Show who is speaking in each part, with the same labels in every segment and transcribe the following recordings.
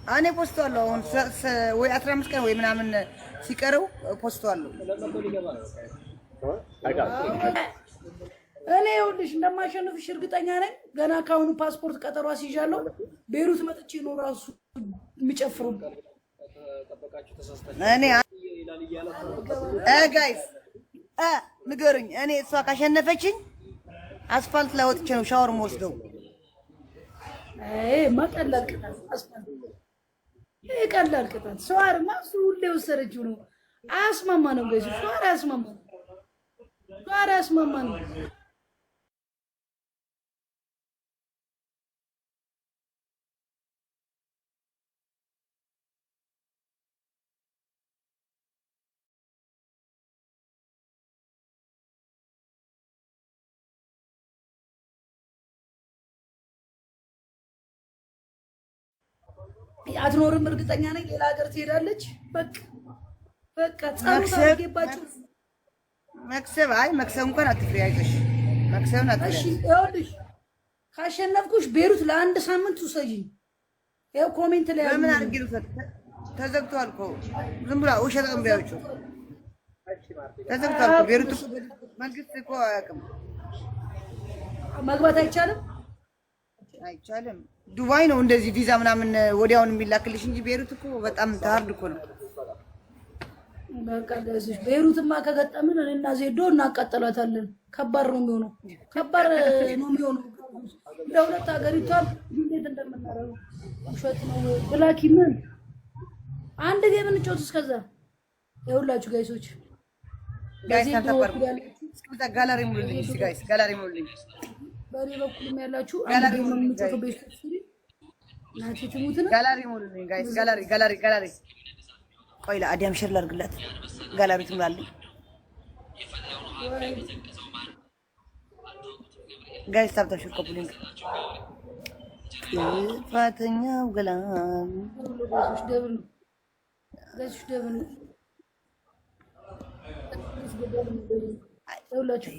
Speaker 1: እኔ ፖስቷለሁ አሁን ወይ 15 ቀን ወይ ምናምን ሲቀረው ፖስቷለሁ።
Speaker 2: እኔ ይኸውልሽ እንደማሸንፍሽ እርግጠኛ ነኝ። ገና ካሁኑ ፓስፖርት ቀጠሮ አስይዣለሁ። ቤሩት መጥቼ ነው ራሱ የሚጨፍረው።
Speaker 1: እኔ ጋይስ ንገሩኝ። እኔ እሷ ካሸነፈችኝ አስፋልት ላይ ወጥቼ ነው ሻወር የምወስደው።
Speaker 2: መቀለል ቅጣት አስፋልት ቀላል ቅጣት። ሸዋርማ እሱ ሁሌ ወሰደችው ነው። አያስማማ ነው ጋይስ። ሸዋር አያስማማ ነው። ሸዋር አያስማማ ነው። አትኖርም እርግጠኛ ነኝ። ሌላ ሀገር ትሄዳለች። በቃ ጸሎት አድርጌባችሁ
Speaker 1: መክሰብ መክሰብ እንኳን አትፍሪ፣ አይዞሽ መክሰብን አትፍሪ።
Speaker 2: እሺ ይኸውልሽ ካሸነፍኩሽ ቤሩት ለአንድ ሳምንት ውሰጂኝ። ይኸው ኮሜንት ላይ
Speaker 1: በምን አድርጌ ተዘግቷል እኮ ዝም ብላ ውሸት ቀንቢያዎቹ ተዘግቷል እኮ ቤሩት መንግስት እኮ አያውቅም።
Speaker 2: መግባት
Speaker 1: አይቻልም። ዱባይ ነው እንደዚህ ቪዛ ምናምን ወዲያውን የሚላክልሽ እንጂ ቤሩት እኮ በጣም ታርድ እኮ ነው።
Speaker 2: በቃ ደስሽ ቤሩትማ ከገጠምን እኔና ዜዶ እናቃጠላታለን። ከባድ ነው የሚሆነው። ለሁለት ሀገሪቷን እንዴት እንደምናረገው ውሸት ነው። ብላኪ ምን አንድ ጌም እንጫወት እስከዛ። ይኸውላችሁ ጋይሶች
Speaker 1: ጋላሪ ሙሉልኝ ጋይስ፣ ጋላሪ ሙሉልኝ።
Speaker 2: በእኔ በኩልም ያላችሁ አንድ ጌም እንጫወት ቤስት ናቲ ትሙትና
Speaker 1: ጋላሪ ሙሉልኝ ጋይስ። ጋላሪ ቆይ ለአዲያም ሼር ላድርግላት። ጋላሪ ትሙላልኝ ጋይስ። ታብታችሁ ኮፕሊንግ ጥፋተኛው ገላን
Speaker 2: ጋይስ ደብሉ ይኸውላችሁ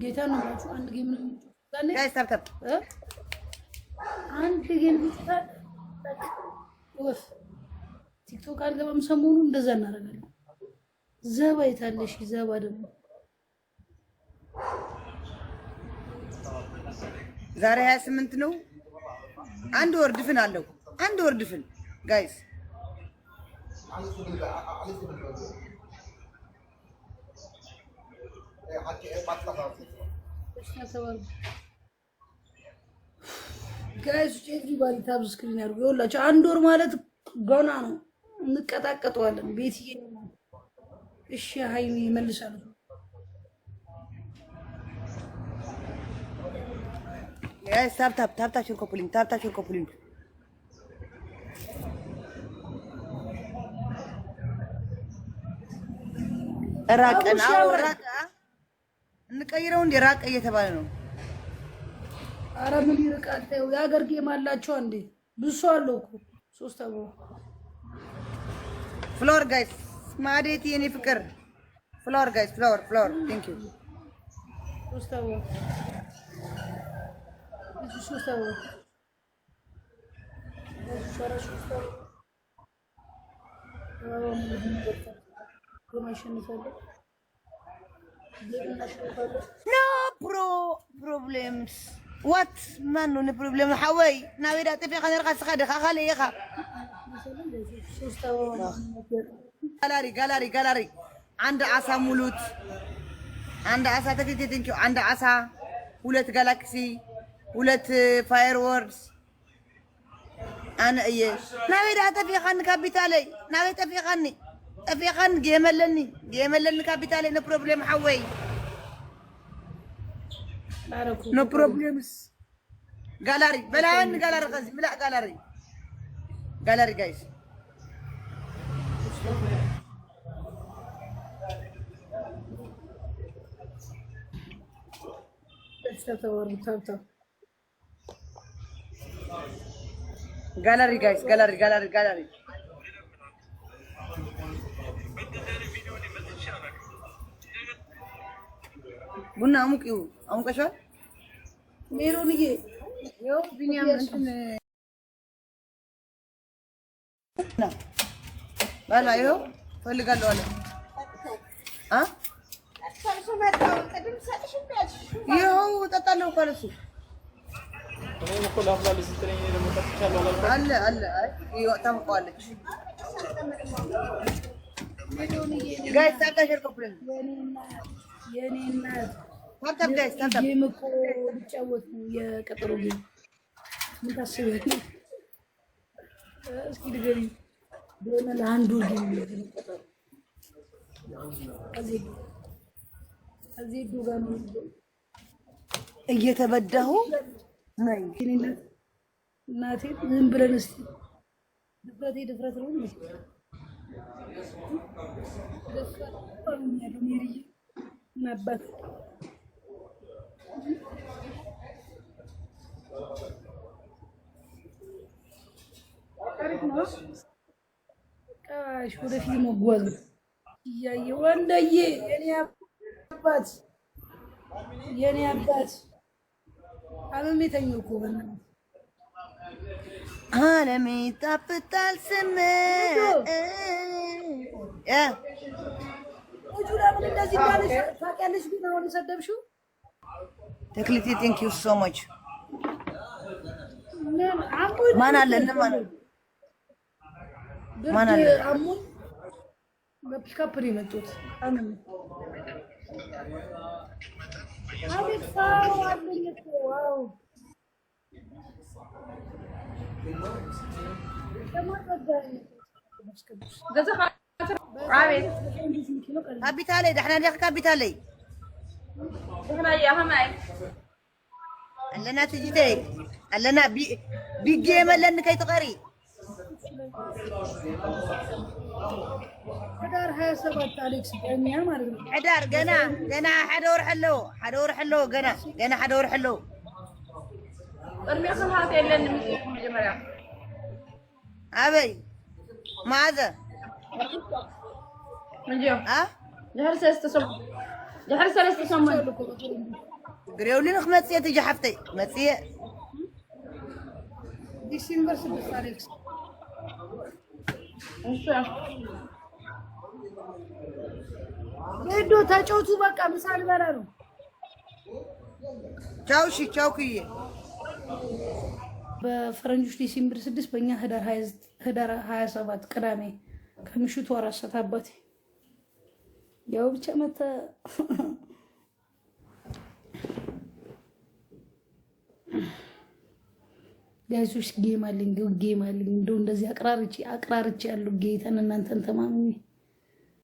Speaker 2: ጌታ ነው ማለት አንድ ጌም ነው
Speaker 1: ጋይስ። ታብታብ
Speaker 2: አንድ ጌም ይጣል ወፍ ቲክቶክ አልገባም። ሰሞኑን እንደዛ እናደርጋለን። ዘባ የታለሽ? ዘባ ደግሞ
Speaker 1: ዛሬ 28 ነው። አንድ ወር ድፍን አለው። አንድ ወር ድፍን ጋይስ።
Speaker 2: ጋይስ ኤቭሪባዲ ታብ ስክሪን ያድርጉ። ይኸውላችሁ አንድ ወር ማለት ገና ነው። እንቀጣቀጠዋለን። ቤትዬ እሺ ሃይሚ መልሳለሁ።
Speaker 1: ጋይስ ታብታችሁ ኮፕሊንግ ራቀን አውራቃ እንቀይረው እንደ ራቀ እየተባለ ነው።
Speaker 2: ኧረ ምን ይርቃል? የሀገር ጌም አላቸው እንዴ? ብሶ አለው እኮ 3 አበባ
Speaker 1: ፍሎር ጋይስ ማዴት የኔ ፍቅር ፍሎር ጋይስ ፍሎር ቴንክ ዩ
Speaker 2: 3 አበባ 3 አበባ
Speaker 1: no problems what man no problem حوي ناوي تفي خلينا نرقص خدخ خلي يخا ጋላሪ አንድ አሳ ሙሉት። አንድ አሳ ተከተተንቹ አንድ አሳ 2 ጋላክሲ 2 ፋየርወርክስ አነ እየ ናዊዳ ተፊኻን ካፒታለይ ናዊ ተፊኻን ጌመለኒ ካፒታለይ ኖ ፕሮብሌም ሓወይ ኖ ፕሮብሌምስ ጋላሪ በላን ጋላሪ ቀዚ ምላ ጋላሪ ጋይስ ጋላሪ ጋይስ ጋላሪ ቡና አሙቂው አሙቀሻል
Speaker 2: ሜሮንዬ
Speaker 1: ይኸው ቢኒያም እንትን በላ ይኸው ፈልጋለሁ አለ ይኸው እጠጣለሁ እኮ አለ እሱ አለ አለ ታውቀዋለች ጋይስ ታጋሽር ኮፕለን
Speaker 2: የኔ እናት
Speaker 1: ታብታብ ጋይስ ታብታብ
Speaker 2: ጌም እኮ ልጫወት ነው የቀጠሮ ጌም ምን ታስበህ እስኪ ንገሪኝ ደህና ለአንድ ወር ጌም ነው እዚህ ዱጋ ነው
Speaker 1: እየተበዳሁ ነኝ
Speaker 2: እናቴ ምን ብለን እስቲ ድፍረት ነው ነበር ቃሽ ወደፊት መጓዝ እያየ ወንደዬ የኔ አባት አመሜተኛው እኮ በእናትህ
Speaker 1: ዓለም ይጣፍጣል ስምህ
Speaker 2: ለምን እንደዚህ እንዳለሽ ታውቂያለሽ? ግን አሁን ሰደብሽው
Speaker 1: ተክሊቴ ቴንክ ዩ ሶ ማች ማን አለ ማን አለ
Speaker 2: አሙን በፒካፕ ነው የመጡት አምን አቤት ሳው አለኝ እኮ ዋው
Speaker 1: ካፒታሌ ደህና ነህ ካፒታሌ
Speaker 3: ደህና ያህማይ
Speaker 1: አለና ትጂቴ አለና ቢጌ መለን ከይትቀሪ
Speaker 2: حدار 27 አሌክስ በእኛ ማለት ነው
Speaker 1: حدار ገና حدور حلو ገና حدور حلو
Speaker 3: ቅድሚያ ሰዓት የለንም መጀመሪያ
Speaker 1: አበይ ماذا
Speaker 3: እንጂው جهر سلسة سمن
Speaker 1: قريولين خمسية تجي حفتي مسية
Speaker 2: ዲሴምበር 6 አሌክስ
Speaker 3: እሺ
Speaker 2: ሄዶ ተጫውቱ በቃ ምሳ ልበላ ነው
Speaker 1: ቻው ክዬ
Speaker 2: በፈረንጆች ዲሴምበር 6 በእኛ ህዳር 27 ቅዳሜ ከምሽቱ 4 ሰዓት አባቴ ያው ብቻ መጣ ጋይሶች ጌም አለኝ እንደው እንደዚህ አቅራርቼ ያለው ጌታን እናንተን ተማምኜ